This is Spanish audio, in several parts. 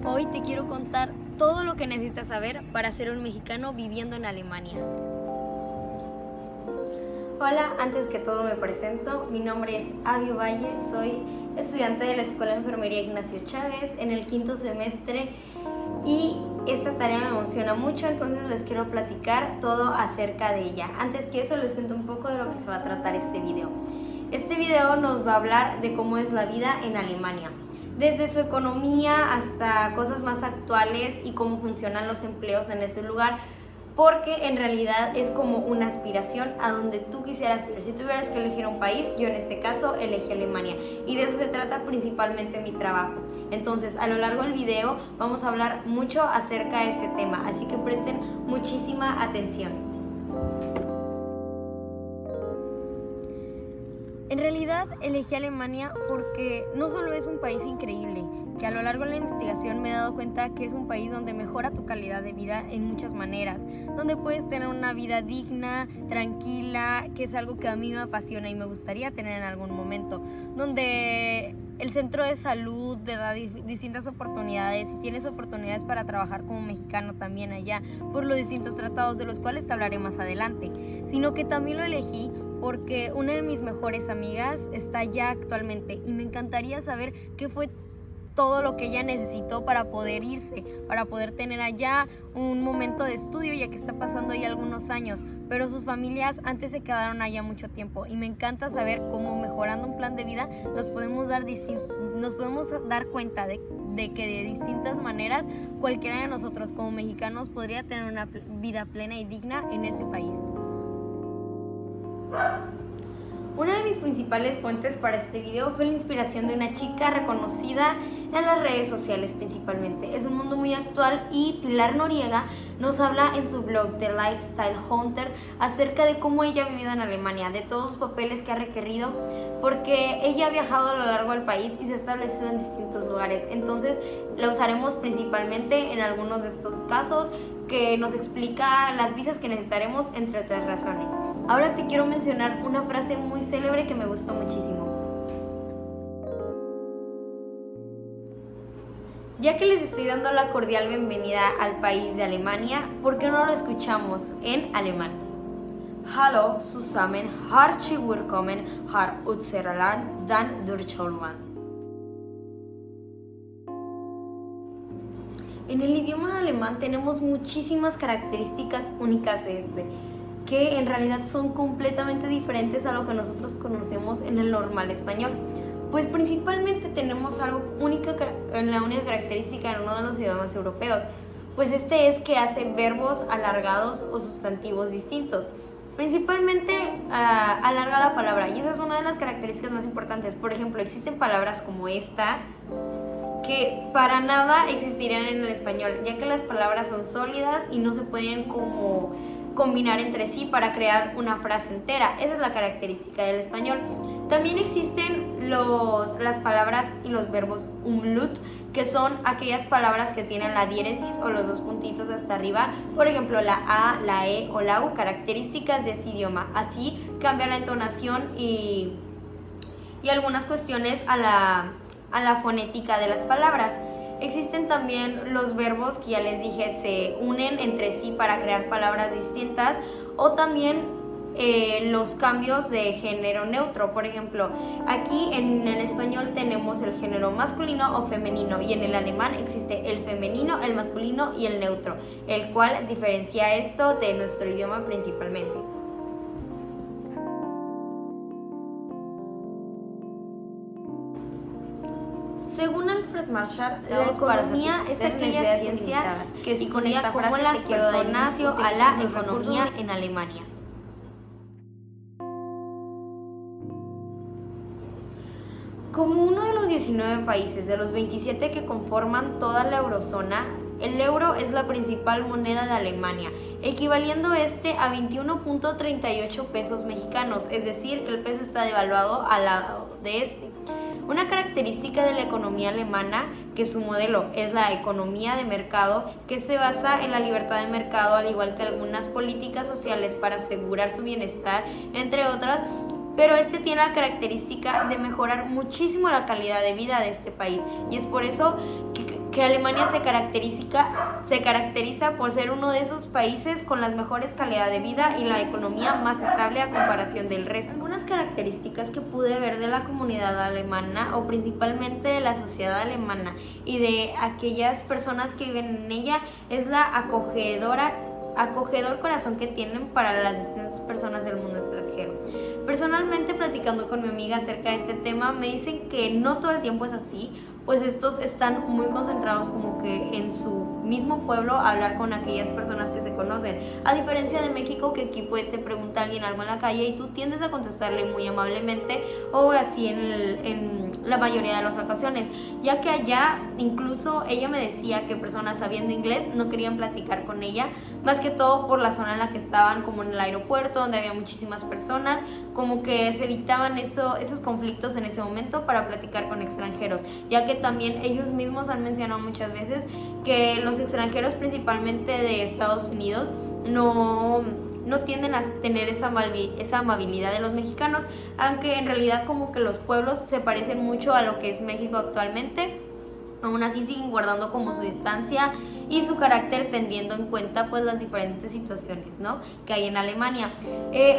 Hoy te quiero contar todo lo que necesitas saber para ser un mexicano viviendo en Alemania. Hola, antes que todo me presento, mi nombre es Abby Valle, soy estudiante de la Escuela de Enfermería Ignacio Chávez en el 5º semestre y esta tarea me emociona mucho, entonces les quiero platicar todo acerca de ella. Antes que eso les cuento un poco de lo que se va a tratar este video. Este video nos va a hablar de cómo es la vida en Alemania, desde su economía hasta cosas más actuales y cómo funcionan los empleos en ese lugar, porque en realidad es como una aspiración a donde tú quisieras ir. Si tuvieras que elegir un país, yo en este caso elegí Alemania, y de eso se trata principalmente mi trabajo. Entonces, a lo largo del video vamos a hablar mucho acerca de ese tema, así que presten muchísima atención. En realidad elegí Alemania porque no solo es un país increíble, que a lo largo de la investigación me he dado cuenta que es un país donde mejora tu calidad de vida en muchas maneras, donde puedes tener una vida digna, tranquila, que es algo que a mí me apasiona y me gustaría tener en algún momento, donde el centro de salud te da distintas oportunidades y tienes oportunidades para trabajar como mexicano también allá, por los distintos tratados de los cuales te hablaré más adelante, sino que también lo elegí porque una de mis mejores amigas está allá actualmente y me encantaría saber qué fue todo lo que ella necesitó para poder irse, para poder tener allá un momento de estudio, ya que está pasando ya algunos años, pero sus familias antes se quedaron allá mucho tiempo y me encanta saber cómo mejorando un plan de vida nos podemos dar cuenta de que de distintas maneras cualquiera de nosotros como mexicanos podría tener una vida plena y digna en ese país. Una de mis principales fuentes para este video fue la inspiración de una chica reconocida en las redes sociales principalmente. Es un mundo muy actual y Pilar Noriega nos habla en su blog The Lifestyle Hunter acerca de cómo ella ha vivido en Alemania, de todos los papeles que ha requerido, porque ella ha viajado a lo largo del país y se ha establecido en distintos lugares. Entonces la usaremos principalmente en algunos de estos casos, que nos explica las visas que necesitaremos, entre otras razones. Ahora te quiero mencionar una frase muy célebre que me gustó muchísimo. Ya que les estoy dando la cordial bienvenida al país de Alemania, ¿por qué no lo escuchamos en alemán? Hallo zusammen, herzlich willkommen, Herr unser Land, dann Deutschland. En el idioma alemán tenemos muchísimas características únicas de que en realidad son completamente diferentes a lo que nosotros conocemos en el normal español. Pues principalmente tenemos algo único, la única característica en uno de los idiomas europeos, pues este es que hace verbos alargados o sustantivos distintos. Principalmente alarga la palabra, y esa es una de las características más importantes. Por ejemplo, existen palabras como esta que para nada existirían en el español, ya que las palabras son sólidas y no se pueden como combinar entre sí para crear una frase entera. Esa es la característica del español. También existen las palabras y los verbos umlaut, que son aquellas palabras que tienen la diéresis o los dos puntitos hasta arriba, por ejemplo la A, la E o la U, características de ese idioma. Así cambia la entonación y algunas cuestiones a la fonética de las palabras. Existen también los verbos que ya les dije se unen entre sí para crear palabras distintas, o también los cambios de género neutro. Por ejemplo, aquí en el español tenemos el género masculino o femenino, y en el alemán existe el femenino, el masculino y el neutro, el cual diferencia esto de nuestro idioma principalmente. Según Alfred Marshall, la economía es aquella ciencia que estudia cómo las personas a la economía en Alemania. Como uno de los 19 países de los 27 que conforman toda la eurozona, el euro es la principal moneda de Alemania, equivaliendo a 21.38 pesos mexicanos, es decir, que el peso está devaluado al lado de este. Una característica de la economía alemana, que su modelo es la economía de mercado, que se basa en la libertad de mercado, al igual que algunas políticas sociales para asegurar su bienestar, entre otras, pero este tiene la característica de mejorar muchísimo la calidad de vida de este país, y es por eso que Alemania se caracteriza por ser uno de esos países con las mejores calidad de vida y la economía más estable a comparación del resto. Algunas características que pude ver de la comunidad alemana, o principalmente de la sociedad alemana y de aquellas personas que viven en ella, es la acogedor corazón que tienen para las distintas personas del mundo extranjero. Personalmente, platicando con mi amiga acerca de este tema, me dicen que no todo el tiempo es así, pues estos están muy concentrados como que en su mismo pueblo a hablar con aquellas personas que se conocen, a diferencia de México, que aquí pues te pregunta alguien algo en la calle y tú tiendes a contestarle muy amablemente, o así en la mayoría de las ocasiones, ya que allá incluso ella me decía que personas sabiendo inglés no querían platicar con ella, más que todo por la zona en la que estaban, como en el aeropuerto donde había muchísimas personas, como que se evitaban esos conflictos en ese momento para platicar con extranjeros, ya que también ellos mismos han mencionado muchas veces que los extranjeros, principalmente de Estados Unidos, no tienden a tener esa amabilidad de los mexicanos, aunque en realidad como que los pueblos se parecen mucho a lo que es México actualmente. Aún así siguen guardando como su distancia y su carácter, teniendo en cuenta pues las diferentes situaciones, ¿no?, que hay en Alemania.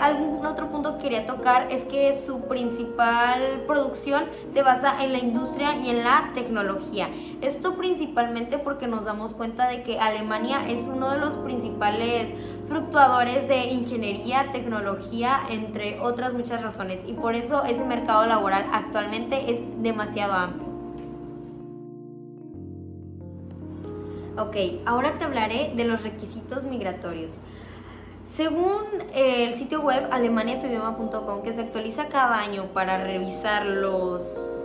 Algún otro punto que quería tocar es que su principal producción se basa en la industria y en la tecnología. Esto principalmente porque nos damos cuenta de que Alemania es uno de los principales fluctuadores de ingeniería, tecnología, entre otras muchas razones, y por eso ese mercado laboral actualmente es demasiado amplio. Ok, ahora te hablaré de los requisitos migratorios. Según el sitio web alemaniatuidioma.com, que se actualiza cada año para revisar los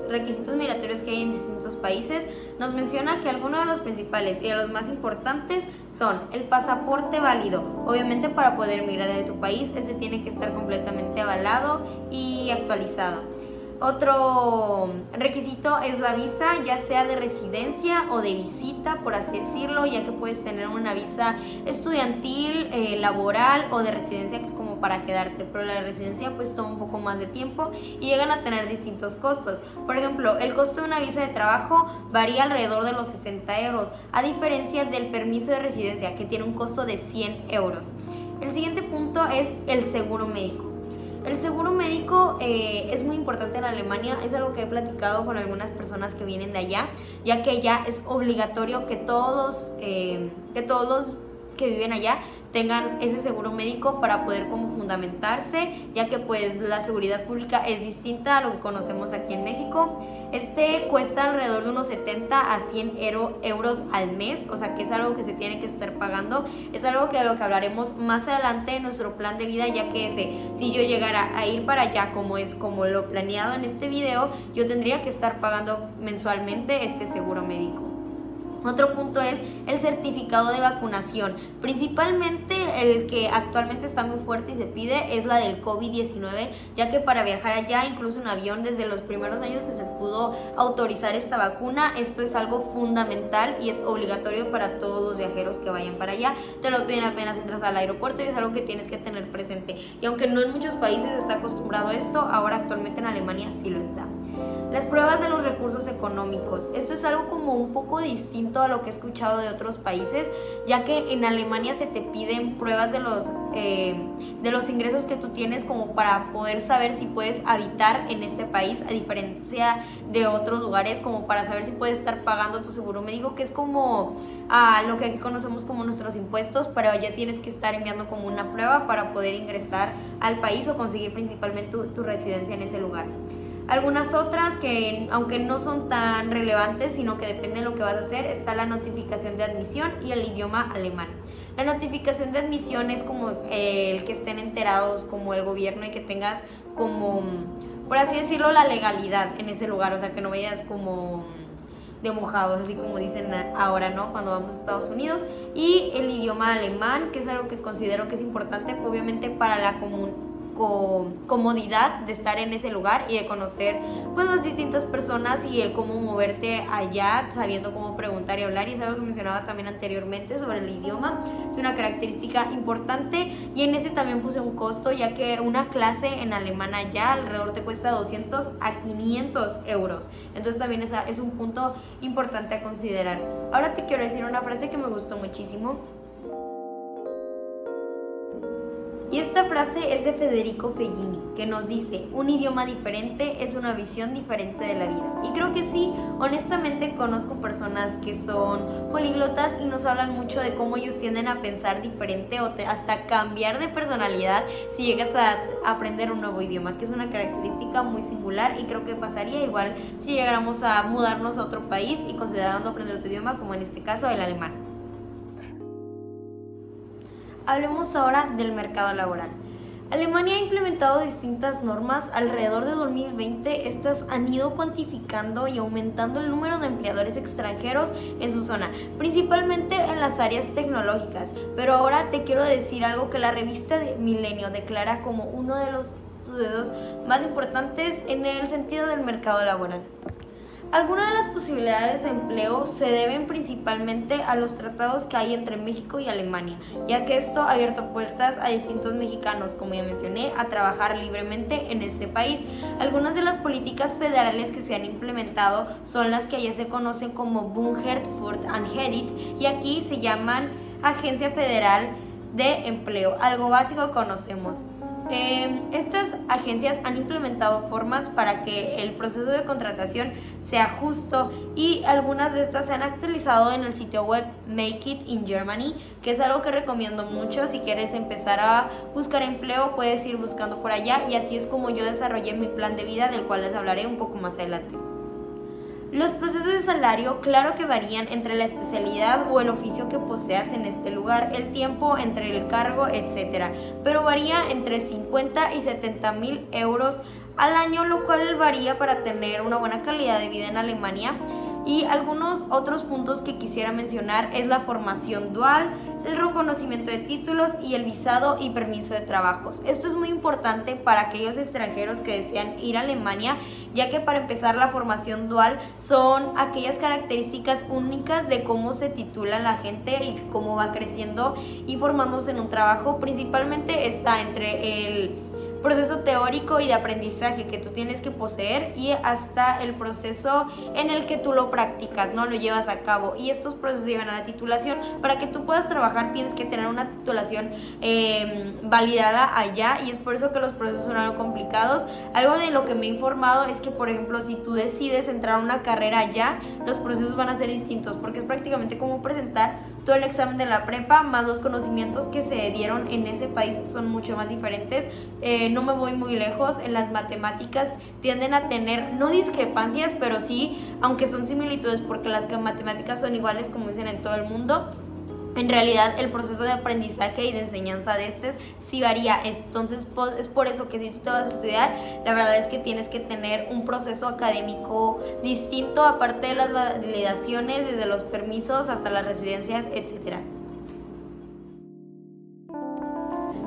requisitos migratorios que hay en distintos países, nos menciona que algunos de los principales y de los más importantes son el pasaporte válido. Obviamente, para poder migrar de tu país, este tiene que estar completamente avalado y actualizado. Otro requisito es la visa, ya sea de residencia o de visita, por así decirlo, ya que puedes tener una visa estudiantil, laboral o de residencia, que es como para quedarte, pero la de residencia pues toma un poco más de tiempo y llegan a tener distintos costos. Por ejemplo, el costo de una visa de trabajo varía alrededor de los 60 euros, a diferencia del permiso de residencia, que tiene un costo de 100 euros. El siguiente punto es el seguro médico. El seguro médico es muy importante en Alemania, es algo que he platicado con algunas personas que vienen de allá, ya que allá es obligatorio que todos los que viven allá tengan ese seguro médico para poder como fundamentarse, ya que pues la seguridad pública es distinta a lo que conocemos aquí en México. Este cuesta alrededor de unos 70 a 100 euros al mes, o sea que es algo que se tiene que estar pagando. Es algo de lo que hablaremos más adelante en nuestro plan de vida, ya que si yo llegara a ir para allá como lo planeado en este video, yo tendría que estar pagando mensualmente este seguro médico. Otro punto es el certificado de vacunación. Principalmente el que actualmente está muy fuerte y se pide es la del COVID-19, ya que para viajar allá, incluso en avión, desde los primeros años que se pudo autorizar esta vacuna, esto es algo fundamental y es obligatorio para todos los viajeros que vayan para allá. Te lo piden apenas entras al aeropuerto y es algo que tienes que tener presente. Y aunque no en muchos países está acostumbrado a esto, ahora actualmente en Alemania sí lo está. Las pruebas de los recursos económicos. Esto es algo como un poco distinto a lo que he escuchado de otros países, ya que en Alemania se te piden pruebas de los ingresos que tú tienes, como para poder saber si puedes habitar en este país, a diferencia de otros lugares, como para saber si puedes estar pagando tu seguro médico, que es como lo que aquí conocemos como nuestros impuestos, pero allá tienes que estar enviando como una prueba para poder ingresar al país o conseguir principalmente tu residencia en ese lugar. Algunas otras que, aunque no son tan relevantes, sino que depende de lo que vas a hacer, está la notificación de admisión y el idioma alemán. La notificación de admisión es como el que estén enterados como el gobierno y que tengas como, por así decirlo, la legalidad en ese lugar, o sea, que no vayas como de mojados, así como dicen ahora, ¿no?, cuando vamos a Estados Unidos. Y el idioma alemán, que es algo que considero que es importante, obviamente para la comodidad de estar en ese lugar y de conocer pues las distintas personas y el cómo moverte allá, sabiendo cómo preguntar y hablar. Y es algo que mencionaba también anteriormente sobre el idioma, es una característica importante. Y en ese también puse un costo, ya que una clase en alemán allá alrededor te cuesta 200 a 500 euros. Entonces también es un punto importante a considerar. Ahora te quiero decir una frase que me gustó muchísimo. Y esta frase es de Federico Fellini, que nos dice: un idioma diferente es una visión diferente de la vida. Y creo que sí, honestamente conozco personas que son políglotas y nos hablan mucho de cómo ellos tienden a pensar diferente o hasta cambiar de personalidad si llegas a aprender un nuevo idioma, que es una característica muy singular, y creo que pasaría igual si llegáramos a mudarnos a otro país y considerando aprender otro idioma, como en este caso el alemán. Hablemos ahora del mercado laboral. Alemania ha implementado distintas normas. Alrededor de 2020, estas han ido cuantificando y aumentando el número de empleadores extranjeros en su zona, principalmente en las áreas tecnológicas. Pero ahora te quiero decir algo que la revista de Milenio declara como uno de los sucesos más importantes en el sentido del mercado laboral. Algunas de las posibilidades de empleo se deben principalmente a los tratados que hay entre México y Alemania, ya que esto ha abierto puertas a distintos mexicanos, como ya mencioné, a trabajar libremente en este país. Algunas de las políticas federales que se han implementado son las que allá se conocen como Bundes, Furt und Hedit, y aquí se llaman Agencia Federal de Empleo, algo básico que conocemos. Estas agencias han implementado formas para que el proceso de contratación sea justo, y algunas de estas se han actualizado en el sitio web Make It in Germany, que es algo que recomiendo mucho. Si quieres empezar a buscar empleo, puedes ir buscando por allá, y así es como yo desarrollé mi plan de vida, del cual les hablaré un poco más adelante. Los procesos de salario, claro que varían entre la especialidad o el oficio que poseas en este lugar, el tiempo entre el cargo, etc. Pero varía entre 50 y 70 mil euros al año, lo cual varía para tener una buena calidad de vida en Alemania. Y algunos otros puntos que quisiera mencionar es la formación dual, el reconocimiento de títulos y el visado y permiso de trabajos. Esto es muy importante para aquellos extranjeros que desean ir a Alemania, ya que para empezar la formación dual son aquellas características únicas de cómo se titula la gente y cómo va creciendo y formándose en un trabajo. Principalmente está entre el proceso teórico y de aprendizaje que tú tienes que poseer y hasta el proceso en el que tú lo practicas, ¿no? Lo llevas a cabo, y estos procesos llevan a la titulación. Para que tú puedas trabajar tienes que tener una titulación validada allá, y es por eso que los procesos son algo complicados. Algo de lo que me he informado es que, por ejemplo, si tú decides entrar a una carrera allá, los procesos van a ser distintos, porque es prácticamente como presentar todo el examen de la prepa, más los conocimientos que se dieron en ese país son mucho más diferentes. No me voy muy lejos, en las matemáticas tienden a tener, no discrepancias, pero sí, aunque son similitudes, porque las matemáticas son iguales, como dicen en todo el mundo, en realidad el proceso de aprendizaje y de enseñanza de sí varía. Entonces es por eso que si tú te vas a estudiar, la verdad es que tienes que tener un proceso académico distinto, aparte de las validaciones, desde los permisos hasta las residencias, etcétera.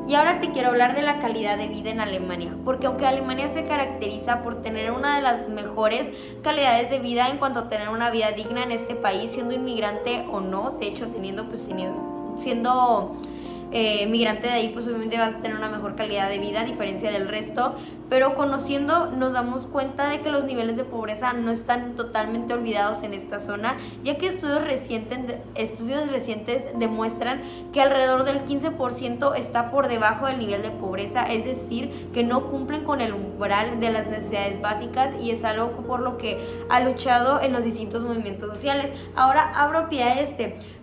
Y ahora te quiero hablar de la calidad de vida en Alemania, porque aunque Alemania se caracteriza por tener una de las mejores calidades de vida en cuanto a tener una vida digna en este país, siendo inmigrante o no, de hecho siendo migrante de ahí, pues obviamente vas a tener una mejor calidad de vida a diferencia del resto, pero conociendo nos damos cuenta de que los niveles de pobreza no están totalmente olvidados en esta zona, ya que estudios recientes demuestran que alrededor del 15% está por debajo del nivel de pobreza, es decir, que no cumplen con el umbral de las necesidades básicas, y es algo por lo que ha luchado en los distintos movimientos sociales. Ahora abro pie a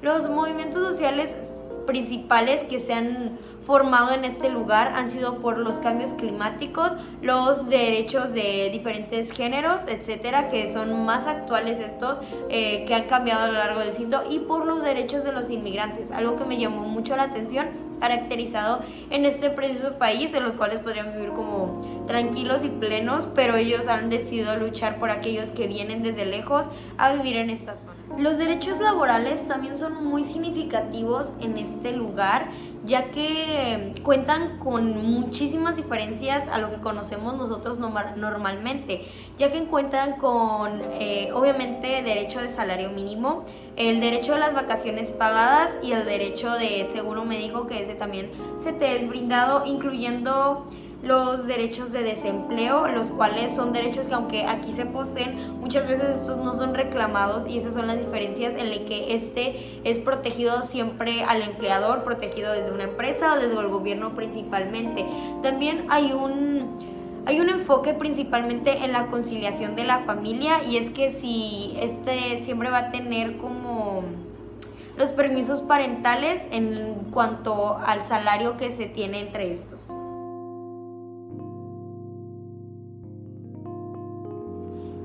los movimientos sociales principales que se han formado en este lugar han sido por los cambios climáticos, los derechos de diferentes géneros, etcétera, que son más actuales estos, que han cambiado a lo largo del siglo, y por los derechos de los inmigrantes, algo que me llamó mucho la atención, caracterizado en este precioso país, de los cuales podrían vivir como tranquilos y plenos, pero ellos han decidido luchar por aquellos que vienen desde lejos a vivir en esta zona. Los derechos laborales también son muy significativos en este lugar, ya que cuentan con muchísimas diferencias a lo que conocemos nosotros normalmente, ya que cuentan con obviamente derecho de salario mínimo, el derecho de las vacaciones pagadas y el derecho de seguro médico, que ese también se te es brindado, incluyendo los derechos de desempleo, los cuales son derechos que aunque aquí se poseen, muchas veces estos no son reclamados, y esas son las diferencias en las que este es protegido siempre al empleador, protegido desde una empresa o desde el gobierno principalmente. También hay un enfoque principalmente en la conciliación de la familia, y es que si siempre va a tener como los permisos parentales en cuanto al salario que se tiene entre estos.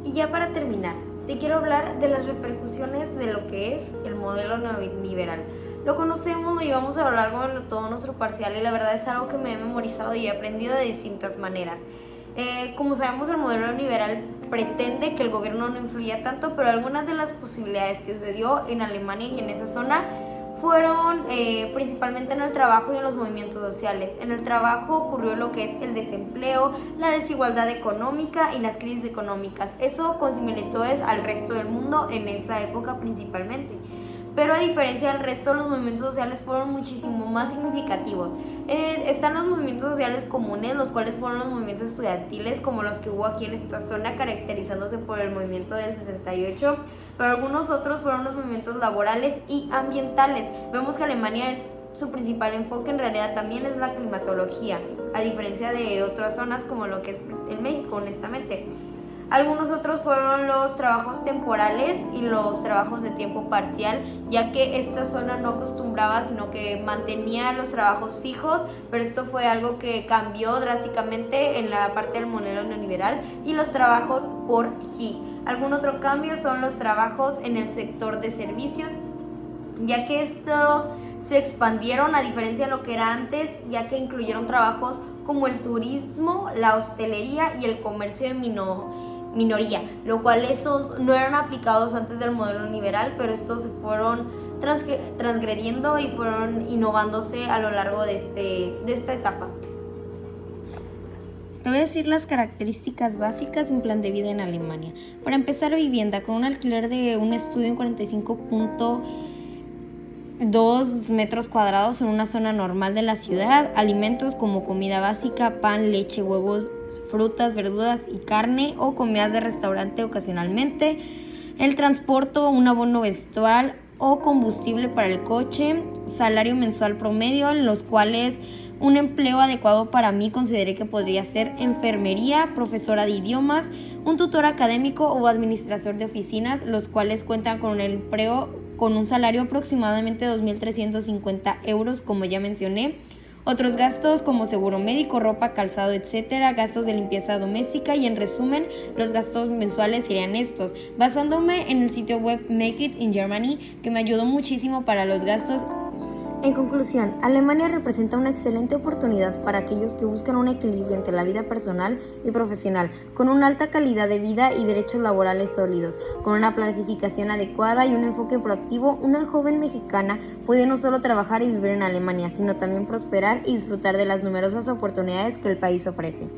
Y ya para terminar, te quiero hablar de las repercusiones de lo que es el modelo neoliberal. Lo conocemos, lo llevamos a lo largo de todo nuestro parcial, y la verdad es algo que me he memorizado y he aprendido de distintas maneras. Como sabemos, el modelo neoliberal pretende que el gobierno no influya tanto, pero algunas de las posibilidades que se dio en Alemania y en esa zona fueron principalmente en el trabajo y en los movimientos sociales. En el trabajo ocurrió lo que es el desempleo, la desigualdad económica y las crisis económicas. Eso con similitudes al resto del mundo en esa época principalmente. Pero a diferencia del resto, los movimientos sociales fueron muchísimo más significativos. Están los movimientos sociales comunes, los cuales fueron los movimientos estudiantiles, como los que hubo aquí en esta zona, caracterizándose por el movimiento del 68, pero algunos otros fueron los movimientos laborales y ambientales. Vemos que Alemania su principal enfoque en realidad también es la climatología, a diferencia de otras zonas como lo que es en México, honestamente. Algunos otros fueron los trabajos temporales y los trabajos de tiempo parcial, ya que esta zona no acostumbraba, sino que mantenía los trabajos fijos, pero esto fue algo que cambió drásticamente en la parte del modelo neoliberal, y los trabajos por gig. Algún otro cambio son los trabajos en el sector de servicios, ya que estos se expandieron a diferencia de lo que era antes, ya que incluyeron trabajos como el turismo, la hostelería y el comercio de minoría, lo cual esos no eran aplicados antes del modelo liberal, pero estos se fueron transgrediendo y fueron innovándose a lo largo de esta etapa. Te voy a decir las características básicas de un plan de vida en Alemania. Para empezar, vivienda con un alquiler de un estudio en 45.2 metros cuadrados en una zona normal de la ciudad, alimentos como comida básica, pan, leche, huevos, frutas, verduras y carne, o comidas de restaurante ocasionalmente, el transporte, un abono vestuario o combustible para el coche, salario mensual promedio, en los cuales un empleo adecuado para mí consideré que podría ser enfermería, profesora de idiomas, un tutor académico o administrador de oficinas, los cuales cuentan con un empleo con un salario aproximadamente 2.350 euros, como ya mencioné. Otros gastos como seguro médico, ropa, calzado, etcétera, gastos de limpieza doméstica, y en resumen, los gastos mensuales serían estos. Basándome en el sitio web Make It in Germany, que me ayudó muchísimo para los gastos. En conclusión, Alemania representa una excelente oportunidad para aquellos que buscan un equilibrio entre la vida personal y profesional, con una alta calidad de vida y derechos laborales sólidos. Con una planificación adecuada y un enfoque proactivo, una joven mexicana puede no solo trabajar y vivir en Alemania, sino también prosperar y disfrutar de las numerosas oportunidades que el país ofrece.